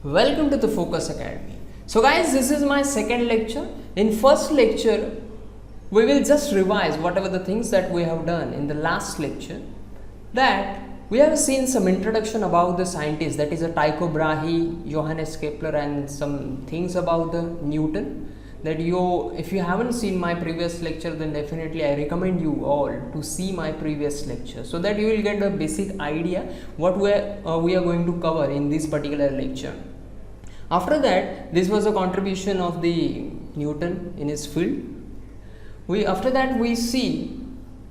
Welcome to the Focus Academy. So guys, this is my second lecture. In first lecture, we will just revise whatever the things that we have done in the last lecture. That we have seen some introduction about the scientists, that is a Tycho Brahe, Johannes Kepler, and some things about the Newton. That if you haven't seen my previous lecture, then definitely I recommend you all to see my previous lecture, so that you will get a basic idea what we are going to cover in this particular lecture. After that, this was a contribution of the Newton in his field. After that we see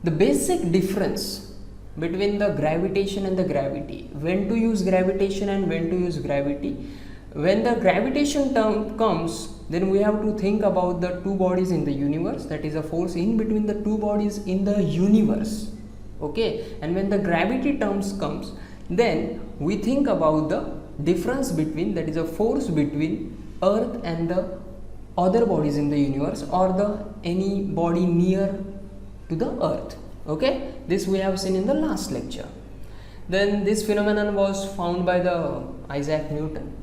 the basic difference between the gravitation and the gravity, when to use gravitation and when to use gravity. When the gravitation term comes, then we have to think about the two bodies in the universe, that is a force in between the two bodies in the universe. Okay, and when the gravity terms comes, then we think about the difference between, that is a force between earth and the other bodies in the universe, or the any body near to the earth. Okay, this we have seen in the last lecture. Then this phenomenon was found by the Isaac Newton.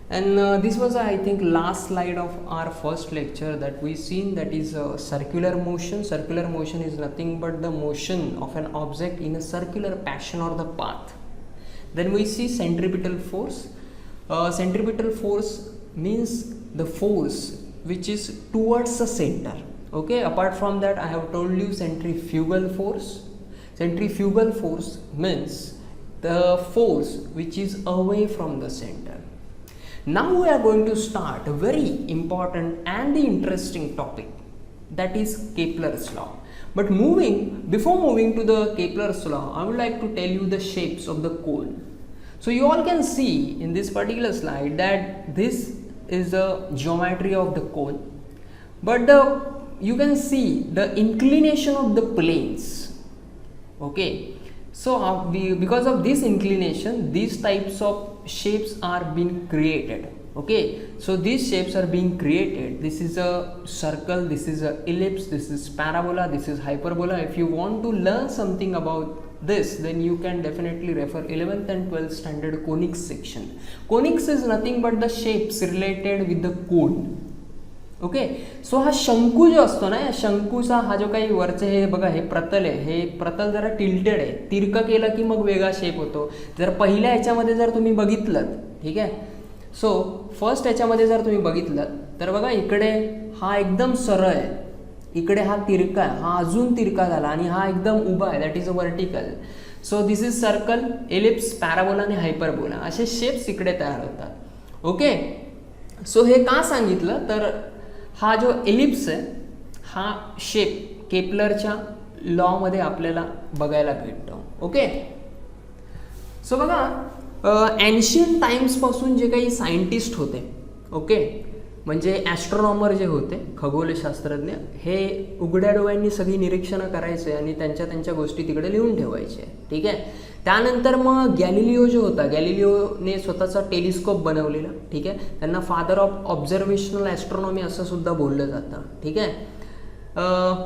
And this was I think last slide of our first lecture that we seen, that is circular motion. Circular motion is nothing but the motion of an object in a circular fashion or the path. Then we see centripetal force. Centripetal force means the force which is towards the center. Okay, apart from that I have told you centrifugal force. Centrifugal force means the force which is away from the center. Now we are going to start a very important and the interesting topic, that is Kepler's law. But before moving to the Kepler's law, I would like to tell you the shapes of the cone. So you all can see in this particular slide that this is the geometry of the cone, but you can see the inclination of the planes. Okay, so because of this inclination, these types of shapes are being created. Okay, so these shapes are being created. This is a circle, this is a ellipse, this is parabola, this is hyperbola. If you want to learn something about this, then you can definitely refer 11th and 12th standard conics section. Conics is nothing but the shapes related with the cone. Okay, so हा शंकू जो असतो ना, या शंकूचा हा जो काही वरचे हे बघा, हे प्रतल आहे, हे प्रतल जरा टिल्टेड आहे, तिरकं केलं की मग वेगळा शेप होतो. जर पहिल्या ह्याच्यामध्ये जर तुम्ही बघितलं, ठीक आहे, सो फर्स्ट ह्याच्यामध्ये जर तुम्ही बघितलं तर बघा इकडे हा एकदम सरळ आहे, इकडे हा तिरका आहे, हा अजून तिरका झाला, आणि हा एकदम उभा आहे, that is a vertical. So this is circle, ellipse, parabola आणि हायपरबोला, असे शेप्स इकडे तयार होतात. ओके, सो हे का सांगितलं तर हा जो एलिप्स आहे, हा शेप केपलरच्या लॉमध्ये आपल्याला बघायला भेटतो. ओके, सो बघा एन्शियंट टाइम्सपासून जे काही सायंटिस्ट होते, ओके, म्हणजे ॲस्ट्रॉनॉमर जे होते, खगोलशास्त्रज्ञ, हे उघड्या डोळ्यांनी सगळी निरीक्षणं करायचे आणि त्यांच्या गोष्टी तिकडे लिहून ठेवायचे. ठीक आहे, त्यानंतर मग गॅलिलिओ जो होता, गॅलिलिओने स्वतःचा टेलिस्कोप बनवलेला. ठीक आहे, त्यांना फादर ऑफ ऑब्झर्वेशनल ॲस्ट्रॉनॉमी असं सुद्धा बोललं जातं. ठीक आहे,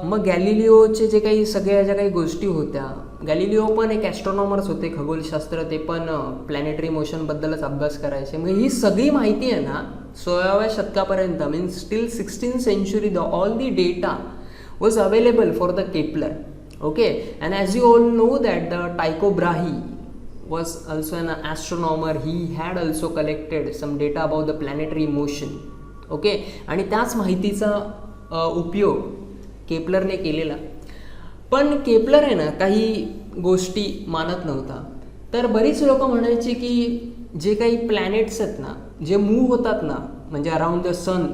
मग गॅलिलिओचे जे काही सगळ्या ज्या काही गोष्टी होत्या, गॅलिलिओ पण एक ॲस्ट्रॉनॉमर्स होते, खगोलशास्त्र, ते पण प्लॅनेटरी मोशनबद्दलच अभ्यास करायचे. मग ही सगळी माहिती आहे ना 16व्या शतकापर्यंत, means till 16th century, all the data was available for the Kepler. Okay, and as you all know that the Tycho Brahe was also an astronomer. He had also collected some data about the planetary motion. Okay, आणि त्याच माहितीचा उपयोग केपलरने केलेला. पण Kepler आहे ना काही गोष्टी मानत नव्हता. तर बरीच लोक म्हणायची की जे काही प्लॅनेट्स आहेत ना, जे मूव्ह होतात ना, म्हणजे अराउंड द सन,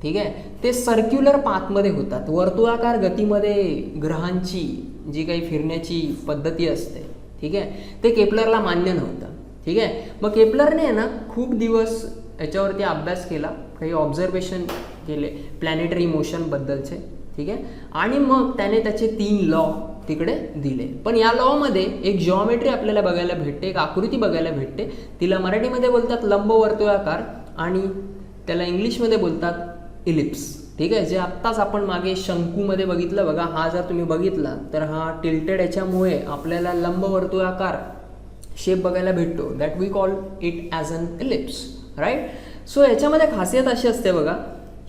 ठीक आहे, ते सर्क्युलर पाथमध्ये होतात, वर्तुळाकार गतीमध्ये ग्रहांची जी काही फिरण्याची पद्धती असते. ठीक आहे, ते केपलरला मान्य नव्हतं. ठीक आहे, मग केपलरने ना खूप दिवस याच्यावरती अभ्यास केला, काही ऑब्झर्वेशन केले प्लॅनेटरी मोशनबद्दलचे. ठीक आहे, आणि मग त्याने त्याचे 3 लॉ तिकडे दिले. पण या लॉमध्ये एक जिओमेट्री आपल्याला बघायला भेटते, एक आकृती बघायला भेटते. तिला मराठीमध्ये बोलतात लंबवर्तुळाकार, आणि त्याला इंग्लिशमध्ये बोलतात इलिप्स. ठीक आहे, जे आत्ताच आपण मागे शंकूमध्ये बघितलं बघा, हा जर तुम्ही बघितला तर हा टिल्टेड याच्यामुळे आपल्याला लंबवर्तुळाकार शेप बघायला भेटतो, that we call it as an ellipse. Right. So याच्यामध्ये खासियत अशी असते बघा,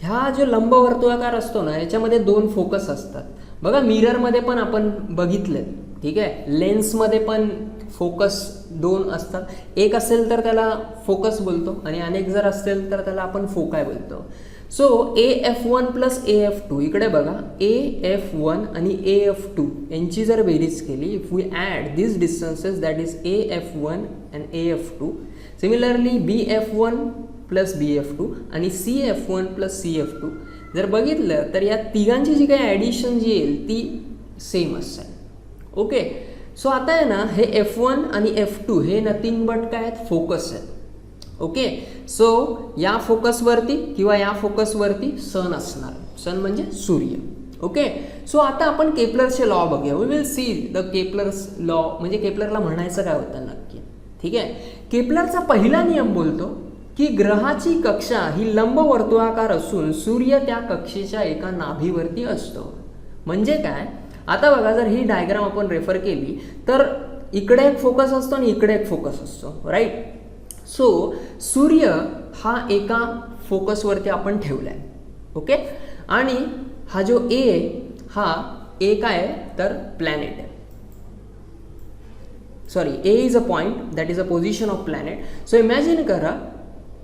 ह्या जो लंबवर्तुळाकार असतो ना याच्यामध्ये 2 फोकस असतात बघा. मिररमध्ये पण आपण बघितले, ठीक आहे. लेन्समध्ये पण फोकस 2 असतात. एक असेल तर त्याला फोकस बोलतो आणि अनेक जर असेल तर त्याला आपण फोकाय बोलतो. सो AF1 प्लस AF2, इकडे बघा AF1 आणि AF2 यांची जर बेरीज केली, if we add this distances that is AF1 and AF2, similarly BF1 plus BF2 आणि CF1 प्लस CF2 जर बघितलं तर या तिघांची जी काही ॲडिशन जी येईल ती सेम असेल. ओके. सो आता आहे ना हे F1 आणि F2 हे नथिंग बट काय आहेत, फोकस आहेत. ओके. सो या फोकसवरती किंवा या फोकसवरती सन असणार. सन म्हणजे सूर्य. ओके. सो आता आपण केपलरचे लॉ बघूया. We will see the Kepler's law, म्हणजे केपलरला म्हणायचं काय होतं नक्की. ठीक आहे. केपलरचा पहिला नियम बोलतो की ग्रहाची कक्षा ही लंबवर्तुळाकार असून सूर्य त्या कक्षेच्या एका नाभीवरती असतो. म्हणजे काय, आता बघा जर ही डायग्राम आपण रेफर केली तर इकडे एक फोकस असतो आणि इकडे एक फोकस असतो, राईट. सो सूर्य हा एका फोकसवरती आपण ठेवला आहे. ओके. आणि हा जो हा ए काय आहे तर प्लॅनेट आहे. Sorry, A is a point that is a position of planet. So imagine करा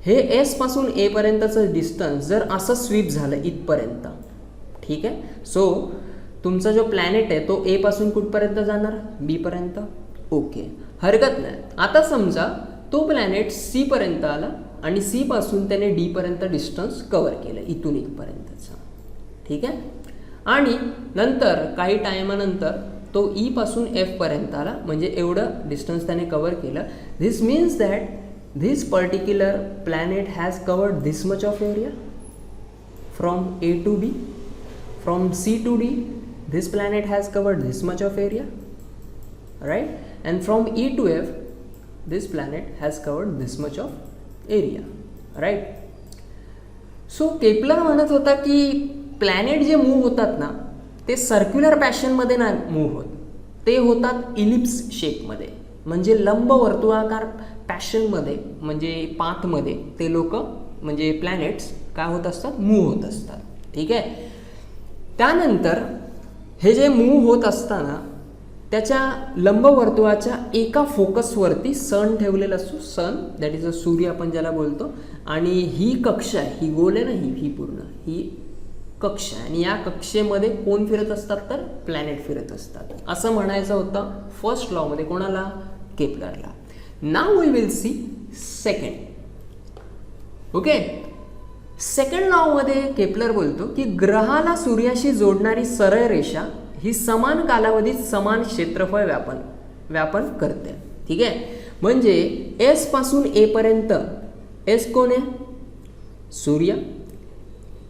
हे एस पासून ए पर्यंतचं डिस्टन्स जर असं स्वीप झालं इथपर्यंत, ठीक आहे. सो तुमचा जो प्लॅनेट आहे तो ए पासून कुठपर्यंत जाणार, बी पर्यंत. ओके, हरकत नाही. आता समजा तो प्लॅनेट सी पर्यंत आला आणि सी पासून त्याने डी पर्यंत डिस्टन्स कव्हर केलं इथून इथपर्यंतचा, ठीक आहे. आणि नंतर काही टायमानंतर तो ई पासून एफ पर्यंत आला, म्हणजे एवढं डिस्टन्स त्याने कव्हर केलं. This means that this particular planet has covered this much of area from A to B, from C to D this planet has covered this much of area, right, and from E to F this planet has covered this much of area, right. So Kepler म्हणत होता की planet जे move होतात ना ते circular पॅशनमध्ये ना move होत, ते होतात इलिप्स शेपमध्ये, म्हणजे लंब वर्तुळाकार पॅशनमध्ये, म्हणजे पाथमध्ये ते लोक म्हणजे प्लॅनेट्स काय होत असतात, मूव्ह होत असतात. ठीक आहे. त्यानंतर हे जे मूव्ह होत असताना त्याच्या लंबवर्तुळाच्या एका फोकसवरती सन ठेवलेला असतो. सन दॅट इज अ सूर्य आपण ज्याला बोलतो. आणि ही कक्षा आहे, ही गोल आहे ना, ही पूर्ण ही कक्षा आहे आणि या कक्षेमध्ये कोण फिरत असतात तर प्लॅनेट फिरत असतात, असं म्हणायचं होतं फर्स्ट लॉमध्ये कोणाला, केपलरला. Now we will see second. Okay. Second लॉमध्ये केपलर बोलतो की ग्रहाला सूर्याशी जोडणारी सरळ रेषा ही समान कालावधीत समान क्षेत्रफळ व्यापन करते. ठीक आहे. म्हणजे एस पासून ए पर्यंत, एस कोण आहे, सूर्य.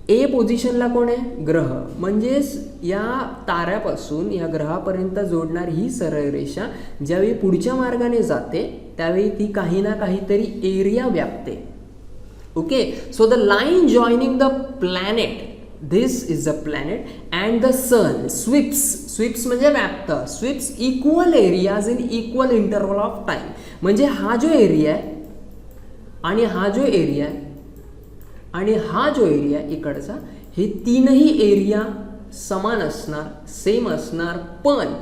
ए पोझिशनला कोण आहे, ग्रह. म्हणजेच या ताऱ्यापासून या ग्रहापर्यंत जोडणारी ही सरळ रेषा ज्यावेळी पुढच्या मार्गाने जाते त्यावेळी ती काही ना काहीतरी एरिया व्यापते. ओके. So the line joining the planet, this is the planet and the sun sweeps म्हणजे व्यापतं, sweeps equal areas in equal interval of time. म्हणजे हा जो एरिया आहे आणि हा जो एरिया आहे आणि हा जो एरिया इकडचा, हे तीनही एरिया समान असणार, सेम असणार, पण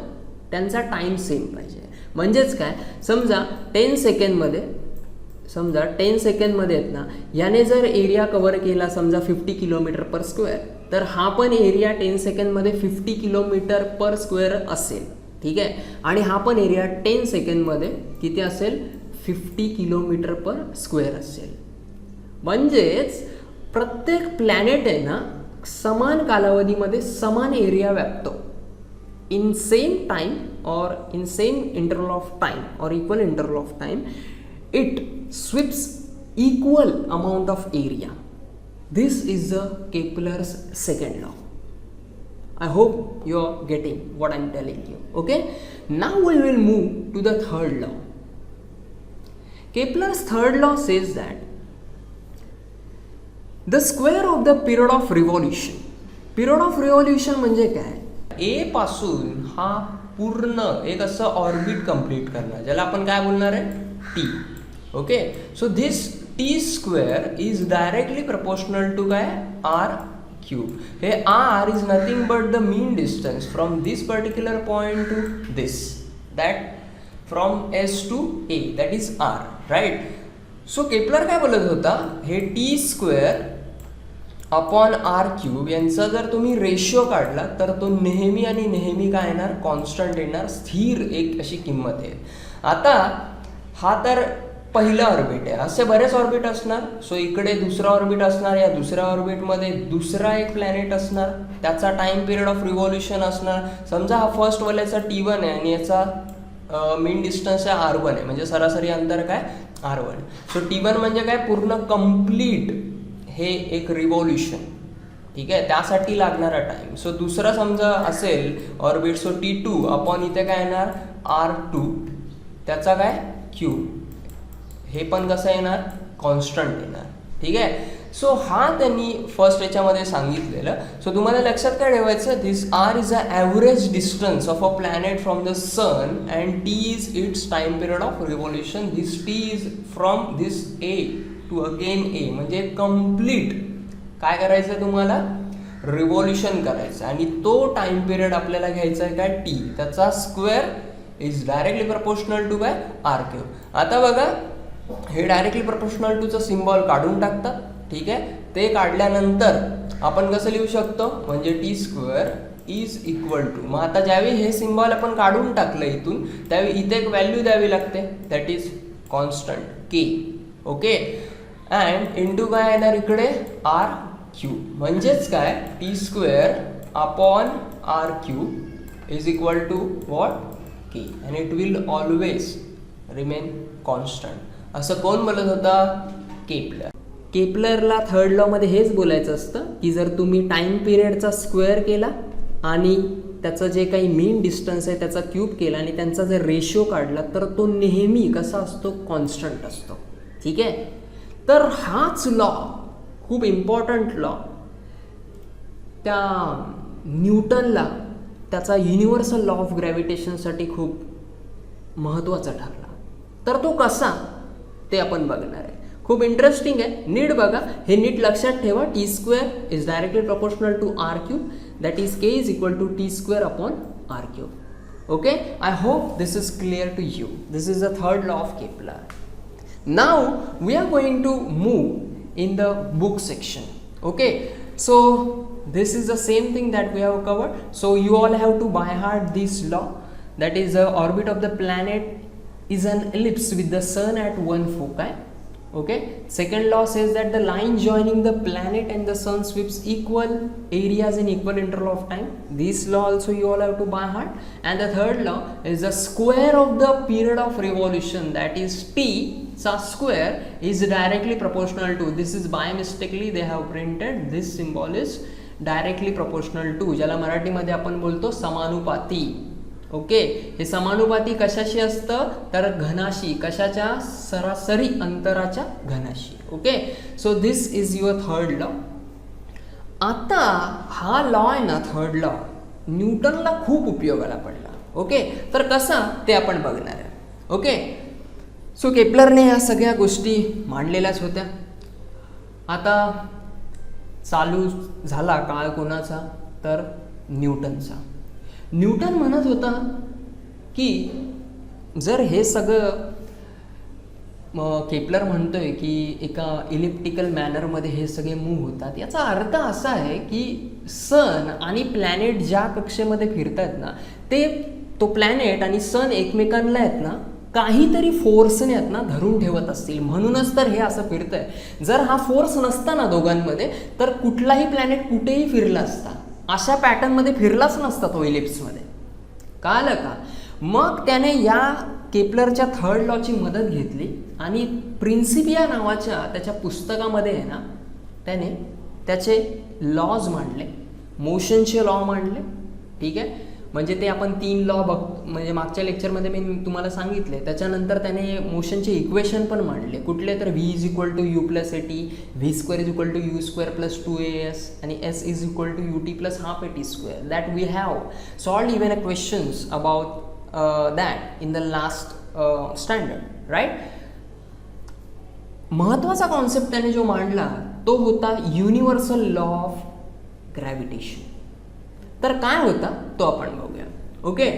त्यांचा टाईम सेम पाहिजे. म्हणजेच काय, समजा 10 सेकंडमध्ये आहेत ना, याने जर एरिया कव्हर केला समजा 50 किलोमीटर पर स्क्वेअर, तर हा पण एरिया 10 सेकंडमध्ये 50 किलोमीटर पर स्क्वेअर असेल. ठीक आहे. आणि हा पण एरिया 10 सेकंडमध्ये किती असेल, 50 किलोमीटर पर स्क्वेअर असेल. म्हणजेच प्रत्येक प्लॅनेट आहे ना समान कालावधीमध्ये समान एरिया व्यापतो, इन सेम टाइम और in same interval of time और equal interval of time it sweeps equal amount of area. This is the Kepler's second law. I hope you are getting what I am telling you. Okay. Now we will move to the third law. Kepler's third law says that the square of the period of revolution. Period of revolution म्हणजे काय, ए पासून हा पूर्ण एक असं orbit complete करणार, ज्याला आपण काय बोलणार आहे, T. Okay. So this T square is directly proportional to काय आर क्यूब. हे R is nothing but the mean distance from this particular point to this, that from S to A, that is R, right. So Kepler काय बोलत होता, हे T square upon R cube यांचा जर तुम्ही ratio काढला तर तो नेहमी आणि नेहमी काय येणार, कॉन्स्टंट येणार, स्थिर एक अशी किंमत आहे. आता हा तर पहिला ऑर्बिट आहे, असे बरेच ऑर्बिट असणार. सो इकडे दुसरा ऑर्बिट असणार, या दुसऱ्या ऑर्बिटमध्ये दुसरा एक प्लॅनेट असणार, त्याचा टाइम पिरियड ऑफ रिव्हॉल्युशन असणार. समजा हा फर्स्ट वाल्याचा T1 आहे आणि याचा मीन डिस्टन्स आहे R1 आहे, म्हणजे सरासरी अंतर काय R1. सो T1 म्हणजे काय, पूर्ण कंप्लीट हे एक रिव्हॉल्युशन, ठीक आहे, त्यासाठी लागणारा टाइम. सो दुसरा समजा असेल ऑर्बिट, सो T2 अपॉन इथे काय येणार R2, त्याचा काय क्यूब, हे पण कसं येणार, कॉन्स्टंट येणार, ठीक आहे. सो हा त्यांनी फर्स्ट याच्यामध्ये सांगितलेलं. सो तुम्हाला लक्षात काय ठेवायचं, this R is a average distance of a planet from the sun and T is its time period of revolution. This T is from this A to again A, म्हणजे complete काय करायचं तुम्हाला, revolution करायचं, आणि तो time period आपल्याला घ्यायचा आहे काय टी, त्याचा square is directly proportional to काय आर क्यूब. आता बघा हे डायरेक्टली प्रपोर्शनल टूचं सिम्बॉल काढून टाकतात, ठीक आहे. ते काढल्यानंतर आपण कसं लिहू शकतो, म्हणजे T square is equal to, मग आता ज्यावेळी हे सिम्बॉल आपण काढून टाकलं इथून, त्यावेळी इथे एक व्हॅल्यू द्यावी लागते, that is constant K, okay. And into काय येणार इकडे आर क्यूब, म्हणजेच काय T square upon R cube is equal to what K, and it will always remain constant. असं कोण बोलत होता, केपलर. केपलरला थर्ड लॉ मध्ये हेच बोलायचं असतं की जर तुम्ही टाइम पिरियडचा स्क्वेअर केला आणि त्याचं जे काही मीन डिस्टन्स आहे त्याचा क्यूब केला आणि त्यांचा जर रेशिओ काढला तर तो नेहमी कसा असतो, कॉन्स्टंट असतो, ठीक आहे. तर हाच लॉ खूप इम्पॉर्टंट लॉ त्या न्यूटनला त्याचा युनिव्हर्सल लॉ ऑफ ग्रॅव्हिटेशनसाठी खूप महत्त्वाचा ठरला. तर तो कसा ते आपण बघणार आहे. खूप इंटरेस्टिंग आहे, नीट बघा, हे नीट लक्षात ठेवा. T square is directly proportional to R cube, that is K is equal to T square upon R cube. Okay, I hope this is clear to you. This is the third law of Kepler. Now we are going to move in the book section. Okay, so this is the same thing that we have covered. So you all have to by heart this law, that is the orbit of the planet is an ellipse with the sun at one foci. Okay, second law says that the line joining the planet and the sun sweeps equal areas in equal interval of time. This law also you all have to by heart. And the third law is the square of the period of revolution, that is t square is directly proportional to, this is by mistakenly they have printed this symbol is directly proportional to, ज्याला मराठीमध्ये आपण बोलतो समानुपाती. Okay, हे समानुपाती कशाशी असतं तर घनाशी, कशाच्या, सरासरी अंतराच्या घनाशी. Okay, so this is your third law. आता हा लॉ आहे ना, थर्ड लॉ न्यूटनला खूप उपयोगाला पडला. ओके, तर कसा ते आपण बघणार आहे. ओके, सो केपलरने ह्या सगळ्या गोष्टी मांडलेल्याच होत्या. आता चालू झाला काळ कोणाचा तर न्यूटनचा. न्यूटन म्हणत होता की जर हे सगळं केपलर म्हणतोय की एका इलिप्टिकल मॅनरमध्ये हे सगळे मूव्ह होतात, याचा अर्थ असा आहे की सन आणि प्लॅनेट ज्या कक्षेमध्ये फिरतात ना, ते तो प्लॅनेट आणि सन एकमेकांना आहेत ना काहीतरी फोर्सने आहेत ना धरून ठेवत असतील, म्हणूनच तर हे असं फिरतंय. जर हा फोर्स नसता ना दोघांमध्ये तर कुठलाही प्लॅनेट कुठेही फिरला असता, अशा पॅटर्नमध्ये फिरलाच नसता तो इलिप्समध्ये. कळलं का? मग त्याने या केपलरच्या थर्ड लॉची मदत घेतली आणि प्रिन्सिपिया नावाच्या त्याच्या पुस्तकामध्ये आहे ना त्याने त्याचे लॉज मांडले, मोशनचे लॉ मांडले. ठीक आहे, म्हणजे ते आपण 3 लॉ म्हणजे मागच्या लेक्चरमध्ये मी तुम्हाला सांगितले. त्याच्यानंतर त्याने मोशनचे इक्वेशन पण मांडले. कुठले तर v is equal to U plus AT, v² is equal to U square plus 2as आणि s is equal to ut plus half AT square. That we have solved even a questions about that in the last standard, right. महत्त्वाचा concept त्याने जो मांडला तो होता universal law of gravitation. तर काय होता तो आपण बघूया. ओके,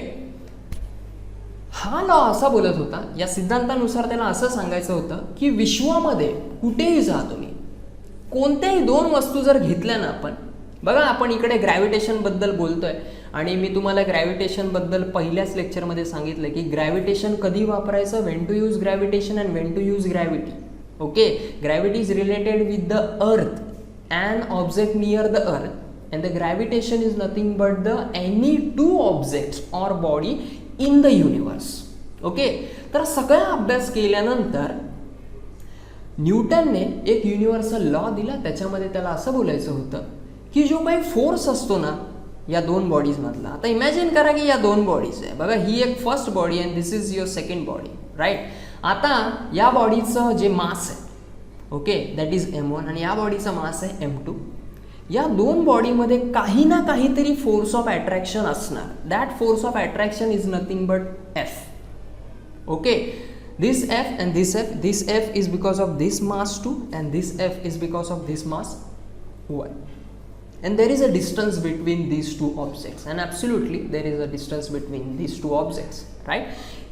हा लॉ असा बोलत होता, या सिद्धांतानुसार त्याला असं सांगायचं होतं की विश्वामध्ये कुठेही जा तुम्ही, कोणत्याही दोन वस्तू जर घेतल्या ना आपण, बघा आपण इकडे ग्रॅव्हिटेशनबद्दल बोलतोय आणि मी तुम्हाला ग्रॅव्हिटेशनबद्दल पहिल्याच लेक्चरमध्ये सांगितलं की ग्रॅव्हिटेशन कधी वापरायचं, when to use gravitation and when to use gravity. Okay, gravity is related with the earth and object near the earth and the gravitation is nothing but the any two objects or body in the universe. Okay, तर सगळा अभ्यास केल्यानंतर न्यूटनने एक universal law दिला. त्याच्यामध्ये त्याला असं बोलायचं होतं की जो काही फोर्स असतो ना या दोन बॉडीजमधला, आता इमॅजिन करा की या दोन बॉडीज आहे बघा, ही एक first body and this is your second body, right. आता या बॉडीचं जे मास आहे, ओके, दॅट इज m1 आणि या बॉडीचा मास आहे m2. या दोन बॉडीमध्ये काही ना काहीतरी फोर्स ऑफ अट्रॅक्शन असणार. That force of attraction is nothing but F. Okay, this F and this F is because of this mass 2 and this F is because of this mass 1. And there is a distance between these two objects, and absolutely there is a distance between these two objects, right.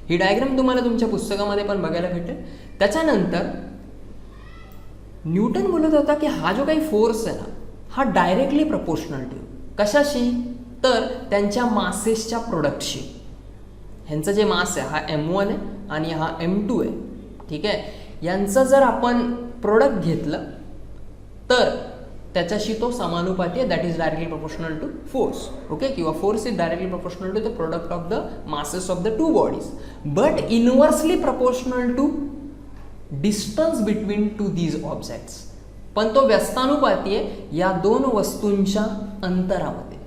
He diagram तुम्हाला तुमच्या पुस्तकामध्ये पण बघायला भेटेल. त्याच्यानंतर Newton बोलत होता की हा जो काही फोर्स आहे ना हा डायरेक्टली प्रपोर्शनल ठेव. कशाशी? तर त्यांच्या मासेसच्या प्रोडक्टशी. ह्यांचं जे मास आहे हा m1 आहे आणि हा m2 आहे, ठीक आहे. यांचं जर आपण प्रोडक्ट घेतलं तर त्याच्याशी तो समानुपाती आहे, that is directly proportional to force. Okay, किंवा force is directly proportional to the product of the masses of the two bodies, but inversely proportional to distance between two these objects. पण तो व्यस्तानुपाती आहे या दोन वस्तूंच्या अंतरामध्ये,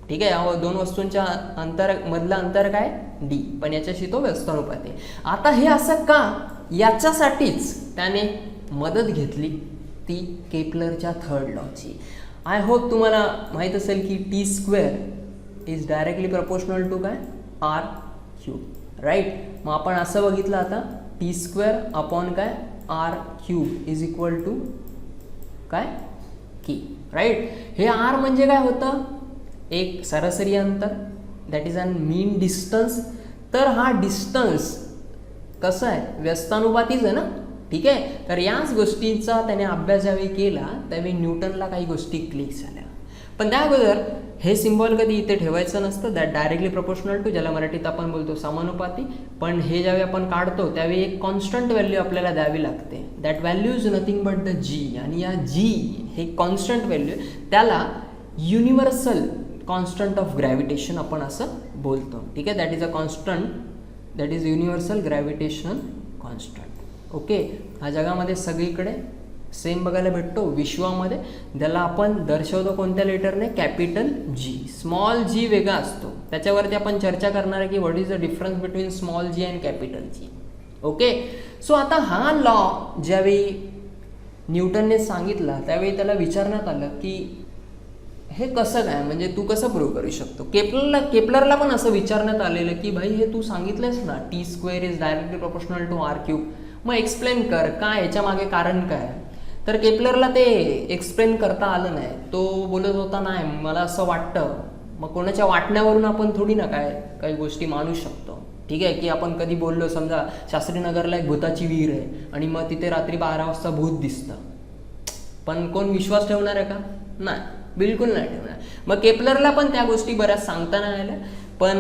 ठीक आहे. या दोन वस्तूंच्या मधलं अंतर काय d, पण याच्याशी तो व्यस्तानुपाती आहे. आता हे असं का, याच्यासाठीच त्याने मदत घेतली ती केपलरच्या थर्ड लॉची. आय होप तुम्हाला माहीत असेल की t² is directly proportional to काय r³, राईट. मग आपण असं बघितलं आता t² अपॉन काय r³ इज इक्वल टू काय k, राईट. हे r म्हणजे काय होतं, एक सरासरी अंतर, that is an mean distance. तर हा डिस्टन्स कसं आहे, व्यस्तानुपातीच आहे ना, ठीक आहे. तर याच गोष्टीचा त्याने अभ्यास ज्यावेळी केला त्यावेळी न्यूटनला काही गोष्टी क्लिक झाल्या. पण त्या अगोदर हे सिम्बॉल कधी इथे ठेवायचं नसतं, दॅट डायरेक्टली प्रोपोर्शनल टू, ज्याला मराठीत आपण बोलतो समानुपाती. पण हे ज्यावेळी आपण काढतो त्यावेळी एक कॉन्स्टंट व्हॅल्यू आपल्याला द्यावी लागते, that value is nothing but the g. आणि या g हे कॉन्स्टंट व्हॅल्यू, त्याला युनिव्हर्सल कॉन्स्टंट ऑफ ग्रॅव्हिटेशन आपण असं बोलतो, ठीक आहे. That is a constant, that is universal gravitation constant. Okay, हा जगामध्ये सगळीकडे सेम बघायला भेटतो. विश्वामध्ये त्याला आपण दर्शवतो कोणत्या लेटरने, कॅपिटल G. स्मॉल g वेगळा असतो, त्याच्यावरती आपण चर्चा करणार आहे की what is the difference between small g and capital G. Okay, so आता हा लॉ ज्यावेळी न्यूटनने सांगितला त्यावेळी त्याला विचारण्यात आलं की हे कसं काय, म्हणजे तू कसं प्रूव्ह करू शकतो. केपलरला पण असं विचारण्यात आलेलं की भाई हे तू सांगितलंस ना t² is directly proportional to r³, मग एक्सप्लेन कर काय याच्या मागे कारण काय. तर केपलरला ते एक्सप्लेन करता आलं नाही. तो बोलत होता नाही मला असं वाटतं. मग कोणाच्या वाटण्यावरून आपण थोडी ना काही गोष्टी मानू शकतो, ठीक आहे. की आपण कधी बोललो समजा शास्त्रीनगरला एक भूताची विहीर आहे आणि मग तिथे रात्री 12 वाजता भूत दिसतं, पण कोण विश्वास ठेवणार आहे का, नाही, बिलकुल नाही ठेवणार. मग केपलरला पण त्या गोष्टी बऱ्याच सांगता नाही आल्या. पण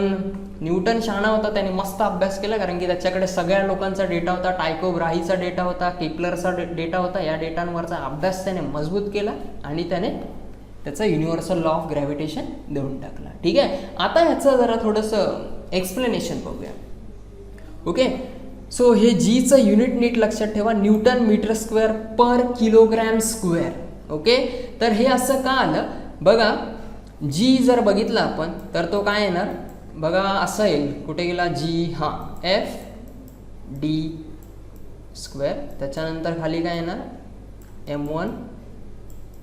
न्यूटन शहाणा होता, त्याने मस्त अभ्यास केला, कारण की त्याच्याकडे सगळ्या लोकांचा डेटा होता, टायको ब्राहीचा डेटा होता, केपलरचा डेटा होता. या डेटांवरचा अभ्यास त्याने मजबूत केला आणि त्याने त्याचा युनिव्हर्सल लॉ ऑफ ग्रॅव्हिटेशन देऊन टाकला, ठीक आहे. आता ह्याचं जरा थोडंसं एक्सप्लेनेशन बघूया. ओके, सो हे जीचं युनिट नीट लक्षात ठेवा, न्यूटन मीटर स्क्वेअर पर किलोग्रॅम स्क्वेअर. ओके, तर हे असं का आलं बघा, जी जर बघितलं आपण तर तो काय येणार बघा, असं येईल. कुठे गेला जी, हां, FD². त्याच्यानंतर खाली काय येणार m1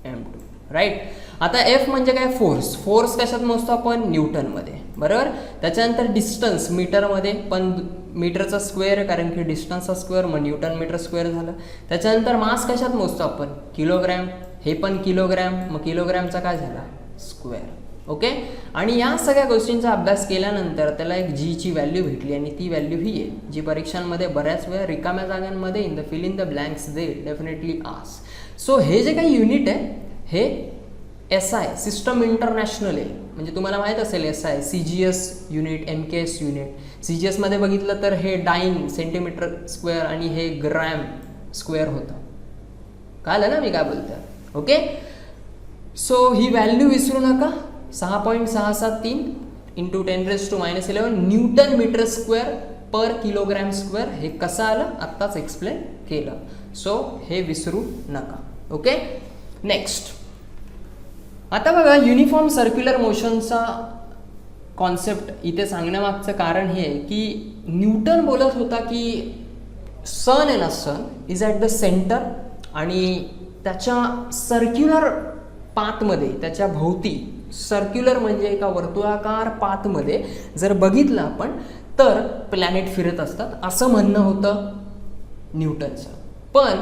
m2. राईट. आता एफ म्हणजे काय, फोर्स. फोर्स कशात मोजतो आपण, न्यूटनमध्ये, बरोबर. त्याच्यानंतर डिस्टन्स मीटरमध्ये, पण मीटरचा स्क्वेअर आहे कारण की डिस्टन्सचा स्क्वेअर, मग न्यूटन मीटर स्क्वेअर झालं. त्याच्यानंतर मास कशात मोजतो आपण, किलोग्रॅम, हे पण किलोग्रॅम, मग किलोग्रॅमचा काय झाला, स्क्वेअर. ओके. आणि या सगळ्या गोष्टींचा अभ्यास केल्यानंतर त्याला एक जीची व्हॅल्यू भेटली आणि ती व्हॅल्यू ही आहे जी परीक्षांमध्ये बऱ्याच वेळा रिकाम्या जागांमध्ये in the fill in the blanks they definitely ask. So हे जे काही युनिट आहे हे SI सिस्टम इंटरनॅशनल आहे. म्हणजे तुम्हाला माहीत असेल SI CGS unit, MKS unit. CGS मध्ये बघितलं तर हे डाईन सेंटीमीटर स्क्वेअर आणि हे ग्रॅम स्क्वेअर होतं. कळलं ना मी काय बोलतोय. ओके. सो ही व्हॅल्यू विसरू नका, 6.673 इंटू 10⁻⁻11 न्यूटन मीटर स्क्वेअर पर किलोग्रॅम स्क्वेअर. हे कसं आलं आत्ताच एक्सप्लेन केलं. सो हे विसरू नका. ओके. नेक्स्ट, आता बघा युनिफॉर्म सर्क्युलर मोशनचा कॉन्सेप्ट इथे सांगण्यामागचं कारण हे आहे की न्यूटन बोलत होता की सन आहे ना, सन इज ॲट द सेंटर आणि त्याच्या सर्क्युलर पाथमध्ये, त्याच्या भोवती, सर्क्युलर म्हणजे एका वर्तुळाकार पाथमध्ये जर बघितलं आपण तर प्लॅनेट फिरत असतात असं म्हणणं होतं न्यूटनचं. पण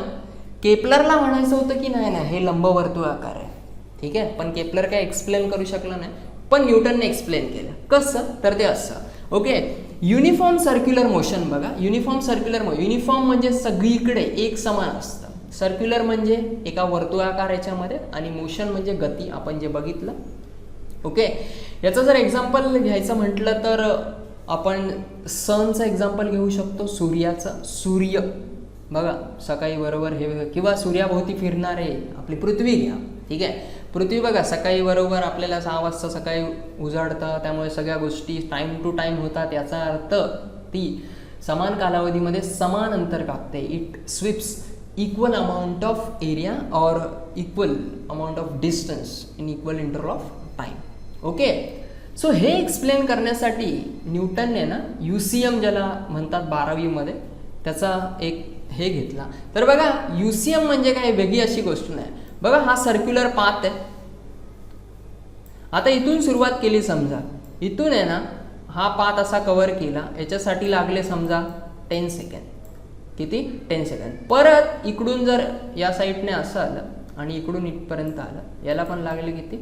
केपलरला म्हणायचं होतं की नाही नाही हे लंबवर्तुळाकार आहे. ठीक आहे. पण केपलर काय एक्सप्लेन करू शकलं नाही, पण न्यूटनने एक्सप्लेन केलं. कसं, तर ते असं. ओके. युनिफॉर्म सर्क्युलर मोशन बघा, युनिफॉर्म सर्क्युलर युनिफॉर्म म्हणजे सगळीकडे एक समान असतं. सर्क्युलर म्हणजे एका वर्तुळाकार याच्यामध्ये आणि मोशन म्हणजे गती, आपण जे बघितलं. ओके. याचं जर एक्झाम्पल घ्यायचं म्हटलं तर आपण सनचं एक्झाम्पल घेऊ शकतो, सूर्याचं. सूर्य बघा सकाळी बरोबर हे, किंवा सूर्याभोवती फिरणारे आपली पृथ्वी घ्या. ठीक आहे. पृथ्वी बघा सकाळी बरोबर आपल्याला 6 वाजता सकाळी उजाडतं, त्यामुळे सगळ्या गोष्टी टाईम टू टाईम होतात. याचा अर्थ ती समान कालावधीमध्ये समान अंतर कापते. It sweeps equal amount of area और equal amount of distance in equal interval of time. Okay. So हे एक्सप्लेन करण्यासाठी न्यूटनने ना UCM ज्याला म्हणतात 12वीमध्ये त्याचा एक हे घेतला. तर बघा UCM म्हणजे काय, वेगळी अशी गोष्ट नाही. बघा हा सर्क्युलर पाथ आहे. आता इथून सुरुवात केली समजा, इथून आहे ना हा पाथ असा कव्हर केला, याच्यासाठी लागले समजा 10 सेकंड. किती, 10 सेकंड. परत इकडून जर या साईडने असं आलं आणि इकडून इथपर्यंत आलं, याला पण लागले किती,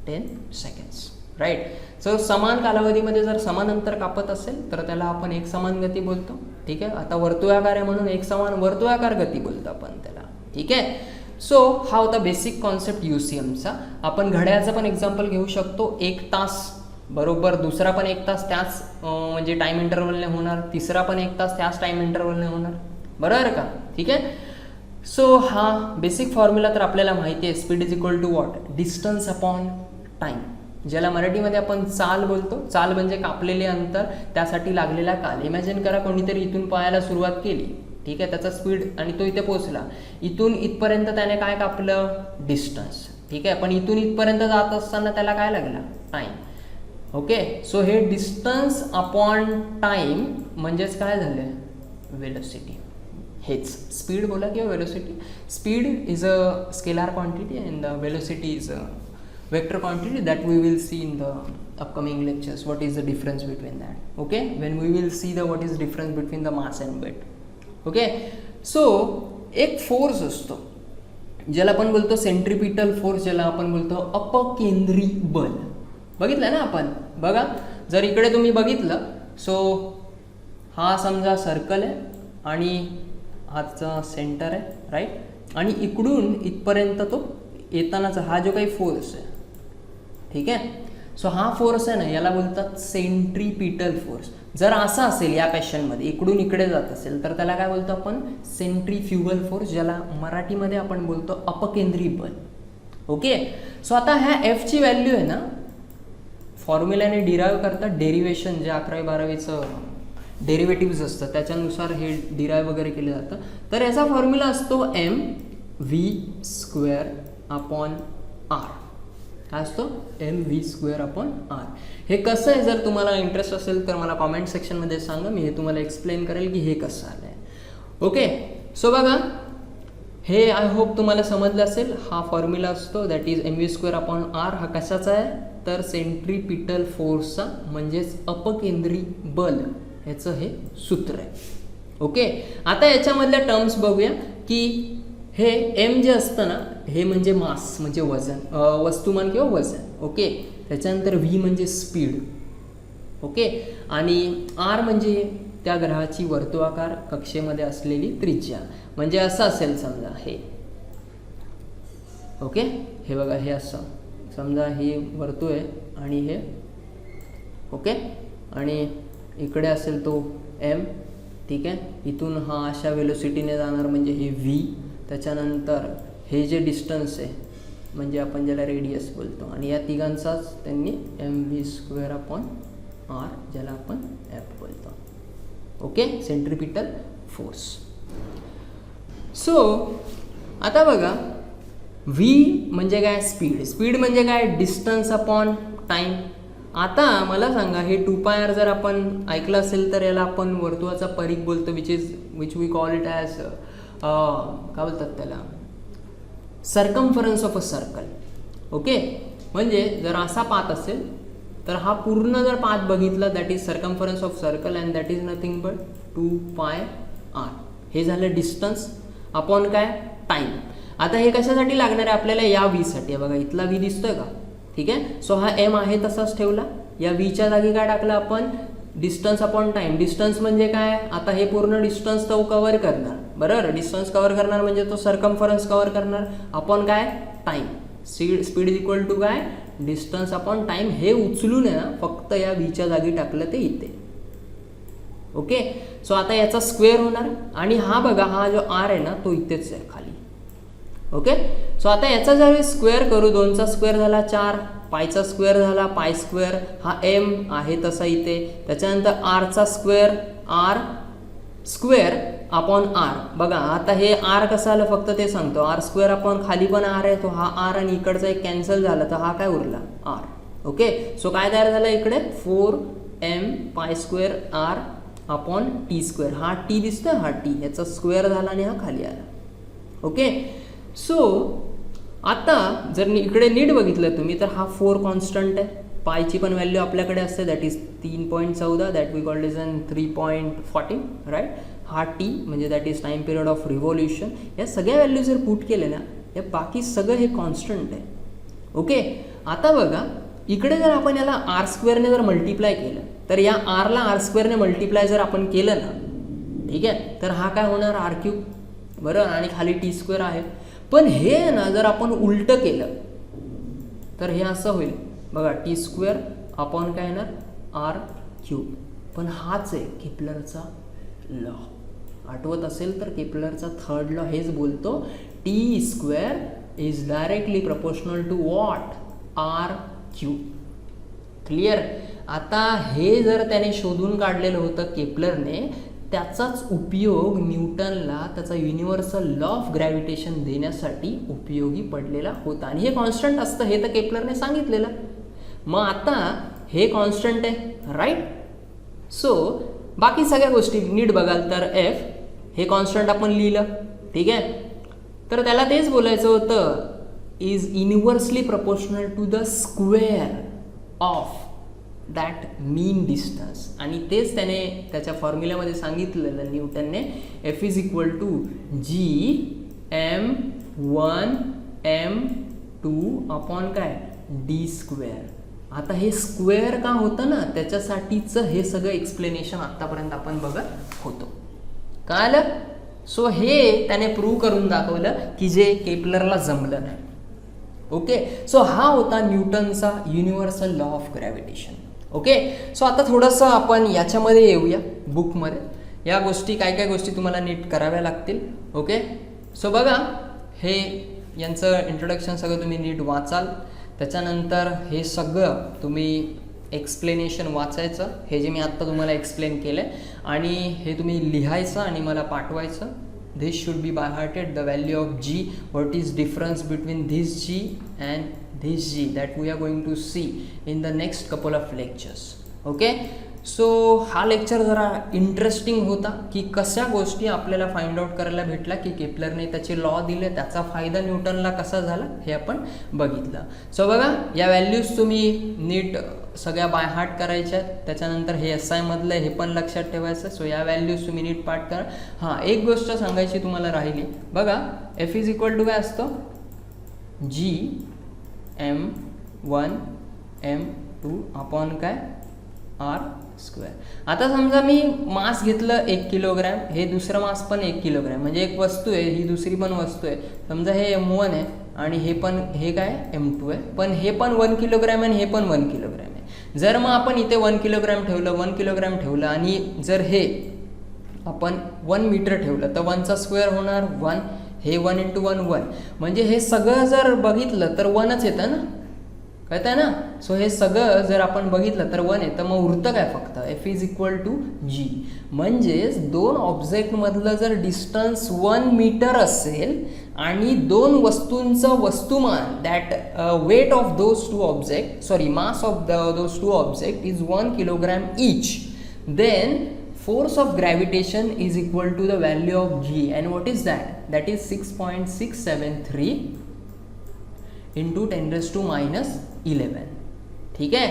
10 सेकंड्स. राईट. सो समान कालावधीमध्ये जर समान अंतर कापत असेल तर त्याला आपण एक समान गती बोलतो. ठीक आहे. आता वर्तुळाकार आहे म्हणून एक समान वर्तुळाकार गती बोलतो आपण त्याला. ठीक आहे. सो हा होता बेसिक कॉन्सेप्ट UCMचा. आपण घड्याळाचं पण एक्झाम्पल घेऊ शकतो. 1 तास बरोबर, दुसरा पण 1 तास त्याच म्हणजे टाईम इंटरवलने होणार, तिसरा पण 1 तास त्याच टाईम इंटरवलने होणार, बरोबर का. ठीक आहे. सो हा बेसिक फॉर्म्युला तर आपल्याला माहिती आहे. Speed is equal to what, distance upon time, ज्याला मराठीमध्ये आपण चाल बोलतो. चाल म्हणजे कापलेले अंतर, त्यासाठी लागलेला काल. इमॅजिन करा कोणीतरी इथून पळायला सुरुवात केली. ठीक आहे. त्याचा स्पीड आणि तो इथे पोहोचला, इथून इथपर्यंत त्याने काय कापलं, डिस्टन्स. ठीक आहे. पण इथून इथपर्यंत जात असताना त्याला काय लागला, टाईम. ओके. सो हे डिस्टन्स अपॉन टाईम म्हणजेच काय झालं, वेलोसिटी. हेच स्पीड बोला किंवा velocity. Speed is a scalar quantity and the velocity is a vector quantity that we will see in the upcoming lectures. What is the difference between that? Okay, when we will see the what is the difference between the mass and weight. Okay, so एक force असतो ज्याला आपण बोलतो centripetal force, ज्याला आपण बोलतो अपकेंद्री बल. बघितलं ना आपण. बघा जर इकडे तुम्ही बघितलं, सो हा समजा सर्कल आहे आणि हाचा सेंटर आहे, राईट. आणि इकडून इथपर्यंत तो येतानाचा हा जो काही फोर्स आहे, ठीक आहे. सो हा फोर्स आहे ना, याला बोलतात सेंट्रिपिटल फोर्स. जर असा असेल या पॅशनमध्ये, इकडून इकडे जात असेल तर त्याला काय बोलतो आपण, सेंट्रीफ्युगल फोर्स, ज्याला मराठीमध्ये आपण बोलतो अपकेंद्री बल. ओके. सो आता ह्या एफची व्हॅल्यू आहे ना, फॉर्म्युल्याने डिराईव्ह करतात. डेरिवेशन जे 11वी-12वीचं डेरिव्हेटिव्ज असतं त्याच्यानुसार हे डिराईव्ह वगैरे केलं जातं. तर याचा फॉर्म्युला असतो mv² अपॉन आर. काय असतो, mv² अपॉन आर. हे कसं आहे, जर तुम्हाला इंटरेस्ट असेल तर मला कॉमेंट सेक्शनमध्ये सांगा, मी हे तुम्हाला एक्सप्लेन करेल की हे कसं आलं आहे. ओके. सो बघा हे आय होप तुम्हाला समजलं असेल. हा फॉर्म्युला असतो दॅट इज mv²/r. हा कशाचा आहे तर सेंट्रीपिटल फोर्सचा म्हणजेच अपकेंद्री बल ह्याचं हे सूत्र आहे. ओके, आता याच्यामधल्या टर्म्स बघूया की हे m जे असतं ना हे म्हणजे मास म्हणजे वजन, वस्तुमान किंवा वजन. ओके, त्याच्यानंतर v म्हणजे स्पीड. ओके, आणि r म्हणजे त्या ग्रहाची वर्तुळाकार कक्षेमध्ये असलेली त्रिज्या. म्हणजे असं असेल समजा हे. ओके, हे बघा हे असं समजा हे वर्तुळ आहे आणि हे ओके, आणि इकडे असेल तो m. ठीक आहे, इथून हा अशा वेलोसिटीने जाणार म्हणजे हे v. त्याच्यानंतर हे जे डिस्टन्स आहे म्हणजे आपण ज्याला रेडियस बोलतो आणि या तिघांचाच त्यांनी mv²/r ज्याला आपण f बोलतो. Okay, centripetal force. सो आता बघा v म्हणजे काय स्पीड. स्पीड म्हणजे काय डिस्टन्स अपॉन टाईम. आता मला सांगा हे 2πr जर आपण ऐकलं असेल तर याला आपण वर्तुळाचा परिघ बोलतो which we call it as काय बोलतात त्याला circumference of a circle. Okay, म्हणजे जर असा पाथ असेल तर हा पूर्ण जर पाथ बघितला that is circumference of circle and that is nothing but 2πr. हे झालं डिस्टन्स अपॉन काय टाईम. आता हे कशासाठी लागणार आहे आपल्याला या v साठी. बघा इथला v दिसतोय का. ठीक आहे, सो हा m आहे तसाच ठेवला. या v च्या जागी काय टाकलं आपण डिस्टन्स अपॉन टाईम. डिस्टन्स म्हणजे काय आता हे पूर्ण डिस्टन्स तो कव्हर करणार. बरोबर, डिस्टन्स कव्हर करणार म्हणजे तो सर्कम्फरन्स कव्हर करणार अपॉन काय time. Speed is equal to काय डिस्टन्स अपॉन टाईम. हे उचलून आहे ना फक्त या v च्या जागी टाकलं ते इथे. ओके, सो आता याचा स्क्वेअर होणार आणि हा बघा हा जो r आहे ना तो इथेच आहे खाली. ओके, सो आता याचा जर स्क्वेअर करू 2चा स्क्वेअर झाला 4, पायचा स्क्वेअर झाला π². हा m आहे तसा इथे. त्याच्यानंतर r चा स्क्वेअर r² अपॉन r. बघा आता हे r कसं आलं फक्त ते सांगतो. r² अपॉन खाली पण r आहे तो हा r आणि इकडचा एक कॅन्सल झाला तर हा काय उरला r. ओके, सो काय तयार झालं इकडे 4m π²r अपॉन t². हा t दिसतोय हा t याचा स्क्वेअर झाला आणि हा खाली आला. ओके, सो आता जर इकडे नीट बघितलं तुम्ही तर हा 4 कॉन्स्टंट आहे. पायची पण व्हॅल्यू आपल्याकडे असते that is 3.14 that we called is an 3.14 right. हा टी म्हणजे that is time period of revolution. या सगळ्या व्हॅल्यू जर पुट केले ना या बाकी सगळं हे कॉन्स्टंट आहे. ओके, आता बघा इकडे जर आपण याला r² ने जर मल्टिप्लाय केलं तर या r ला r² ने मल्टिप्लाय जर आपण केलं ना ठीक आहे तर हा काय होणार r³. बरोबर, आणि खाली t² आहे. पण हे ना जर आपण उलट केलं तर हे असं होईल बघा t² अपॉन काय येणार r³. पण हाच आहे केपलरचा लॉ. आठवत असेल तर केपलरचा थर्ड लॉ हेच बोलतो t² is directly proportional to what r³. Clear. आता हे जर त्याने शोधून काढलेलं होतं केपलरने त्याचाच उपयोग न्यूटनला त्याचा युनिव्हर्सल लॉ ऑफ ग्रॅव्हिटेशन देण्यासाठी उपयोगी पडलेला होता. आणि हे कॉन्स्टंट असतं हे तर केपलरने सांगितलेलं. मग आता हे कॉन्स्टंट आहे राईट. सो बाकी सगळ्या गोष्टी नीट बघाल तर f हे कॉन्स्टंट आपण लिहिलं. ठीक आहे, तर त्याला तेच बोलायचं होतं is inversely proportional to the square of that mean distance. आणि तेच त्याने त्याच्या फॉर्म्युल्यामध्ये सांगितलेलं न्यूटनने f is equal to gm1 m2 upon काय d². आता हे स्क्वेअर का होतं ना त्याच्यासाठीचं हे सगळं एक्सप्लेनेशन आत्तापर्यंत आपण बघत होतो. कळलं. सो हे त्याने प्रूव्ह करून दाखवलं की जे केपलरला जमलं नाही. ओके, सो हा होता न्यूटनचा universal law of gravitation. Okay, so आता थोडंसं आपण याच्यामध्ये येऊया बुकमध्ये. या गोष्टी काय काय गोष्टी तुम्हाला नीट कराव्या लागतील. ओके, सो बघा हे यांचं इंट्रोडक्शन सगळं तुम्ही नीट वाचाल. त्याच्यानंतर हे सगळं तुम्ही एक्सप्लेनेशन वाचायचं हे जे मी आत्ता तुम्हाला एक्सप्लेन केलं आहे आणि हे तुम्ही लिहायचं आणि मला पाठवायचं. this should be by hearted the value of g, what is difference between this g and this g that we are going to see in the next couple of lectures. Okay, so हा lecture जरा interesting होता की कशा गोष्टी आपल्याला find out करायला भेटला की केपलरने त्याचे लॉ दिले, त्याचा फायदा न्यूटनला कसा झाला हे आपण बघितलं. सो बघा, या व्हॅल्यूज तुम्ही नीट सगळ्या बाय हार्ट करायच्या. त्याच्यानंतर हे SI मधलं हे पण लक्षात ठेवायचं. सो या व्हॅल्यूज तुम्ही नीट पाठ करा. हां, एक गोष्ट सांगायची तुम्हाला राहिली बघा, F इज इक्वल टू काय असतो, G(m)(1) m2 अपॉन काय R स्क्वेअर. आता समजा मी मास घेतलं 1 किलोग्रॅम, हे दुसरं मास पण 1 किलोग्रॅम, म्हणजे एक वस्तू आहे, ही दुसरी पण वस्तू आहे. समजा हे M1 आहे आणि हे काय M2 आहे, पण हे पण 1 किलोग्रॅम आहे आणि हे पण 1 किलोग्रॅम आहे. जर मग आपण इथे 1 किलोग्रॅम ठेवलं, 1 किलोग्रॅम ठेवलं आणि जर हे आपण 1 मीटर ठेवलं तर 1चा स्क्वेअर होणार 1, हे 1 × 1 1, म्हणजे हे सगळं जर बघितलं तर 1च येतं ना, कळतंय ना. सो हे सगळं जर आपण बघितलं तर 1 येतं. मग उरतं काय फक्त F is equal to G. म्हणजेच दोन ऑब्जेक्टमधलं जर डिस्टन्स 1 मीटर असेल आणि दोन वस्तूंचं वस्तुमान, that weight of those two object, sorry mass of those two object is 1 kilogram each, then force of gravitation is equal to the value of G, and what is that? That is 6.673 into 10⁻11. ठीक आहे.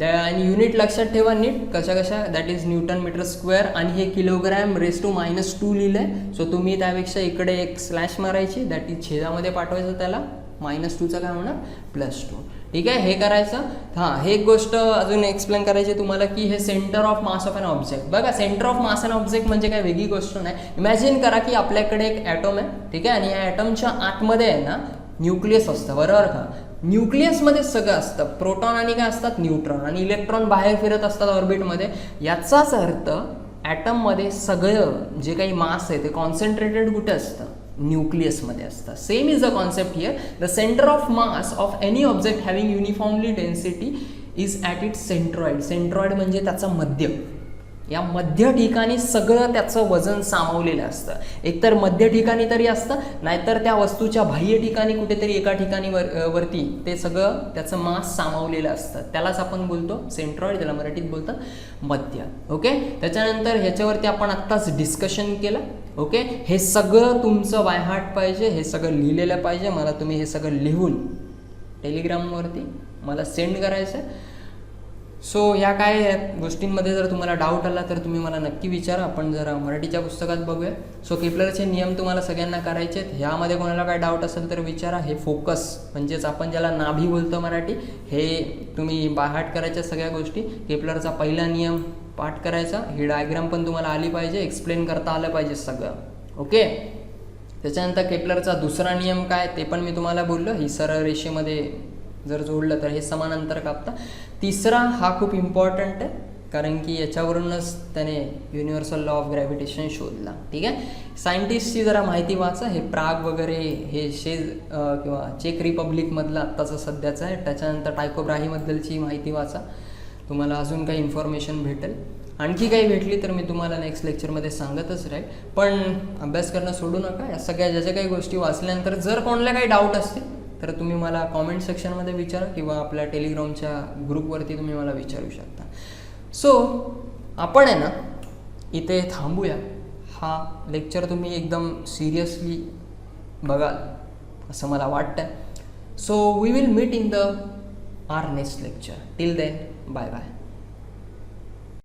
आणि unit लक्षात ठेवा नीट कशा, that is newton metre square, आणि हे kilogram (2 लिहिलंय. सो तुम्ही त्यापेक्षा इकडे एक स्लॅश मारायची, दॅट इज छेदामध्ये पाठवायचं त्याला, -2चा काय होणार +2. ठीक आहे, हे करायचं. हां, हे एक गोष्ट अजून एक्सप्लेन करायची तुम्हाला की हे centre of mass of an object. बघा, centre of mass an object म्हणजे काय वेगळी गोष्ट नाही. इमॅजिन करा की आपल्याकडे एक ॲटम आहे, ठीक आहे, आणि या ॲटमच्या आतमध्ये आहे ना न्यूक्लियस असतं, बरोबर का. न्यूक्लियसमध्ये सगळं असतं, प्रोटॉन आणि काय असतात, न्यूट्रॉन, आणि इलेक्ट्रॉन बाहेर फिरत असतात ऑर्बिटमध्ये. याचाच अर्थ ॲटममध्ये सगळं जे काही मास आहे ते कॉन्सन्ट्रेटेड कुठे असतं, न्यूक्लियसमध्ये असतं. Same is the concept here. The centre of mass of any object having uniformly density is at its centroid. Centroid म्हणजे त्याचा मध्य. या मध्य ठिकाणी सगळं त्याचं वजन सामावलेलं असतं. एकतर मध्य ठिकाणी तरी असतं, नाहीतर त्या वस्तूच्या बाह्य ठिकाणी कुठेतरी एका ठिकाणी वरती ते सगळं त्याचं मास सामावलेलं असतं. त्यालाच आपण बोलतो सेंट्रॉइड, त्याला मराठीत बोलतात मध्य. ओके, त्याच्यानंतर ह्याच्यावरती आपण आत्ताच डिस्कशन केलं. ओके, हे सगळं तुमचं बाय हार्ट पाहिजे, हे सगळं लिहिलेलं पाहिजे. मला तुम्ही हे सगळं लिहून टेलिग्रामवरती मला सेंड करायचं आहे. सो ह्या काय गोष्टींमध्ये जर तुम्हाला डाऊट आला तर तुम्ही मला नक्की विचारा. आपण जरा मराठीच्या पुस्तकात बघूया. सो केपलरचे नियम तुम्हाला सगळ्यांना करायचे आहेत. ह्यामध्ये कोणाला काय डाऊट असेल तर विचारा. हे फोकस म्हणजेच आपण ज्याला नाभी बोलतो मराठी, हे तुम्ही बायहार्ट करायच्या सगळ्या गोष्टी. केपलरचा पहिला नियम पाठ करायचा. ही डायग्राम पण तुम्हाला आली पाहिजे, एक्सप्लेन करता आलं पाहिजे सगळं. ओके, त्याच्यानंतर केपलरचा दुसरा नियम काय ते पण मी तुम्हाला बोललो. ही सरळ रेषेमध्ये जर जोडलं तर हे समान अंतर कापतं. तिसरा हा खूप इम्पॉर्टंट आहे, कारण की याच्यावरूनच त्याने युनिव्हर्सल लॉ ऑफ ग्रॅव्हिटेशन शोधला. ठीक आहे, सायंटिस्टची जरा माहिती वाचा. हे प्राग वगैरे हे किंवा चेक रिपब्लिकमधलं आत्ताचं सध्याचं आहे. त्याच्यानंतर टायको ब्राहीबद्दलची माहिती वाचा, तुम्हाला अजून काही इन्फॉर्मेशन भेटेल. आणखी काही भेटली तर मी तुम्हाला नेक्स्ट लेक्चरमध्ये सांगतच राहील. पण अभ्यास करणं सोडू नका. या सगळ्या ज्या काही गोष्टी वाचल्यानंतर जर कोणाला काही डाऊट असतील तर तुम्ही मला कॉमेंट सेक्शनमध्ये विचारा किंवा आपल्या टेलिग्रामच्या ग्रुपवरती तुम्ही मला विचारू शकता. सो आपण आहे ना इथे थांबूया. हा लेक्चर तुम्ही एकदम सिरियसली बघाल असं मला वाटतं. So we will meet in the our next lecture. Till then, bye bye.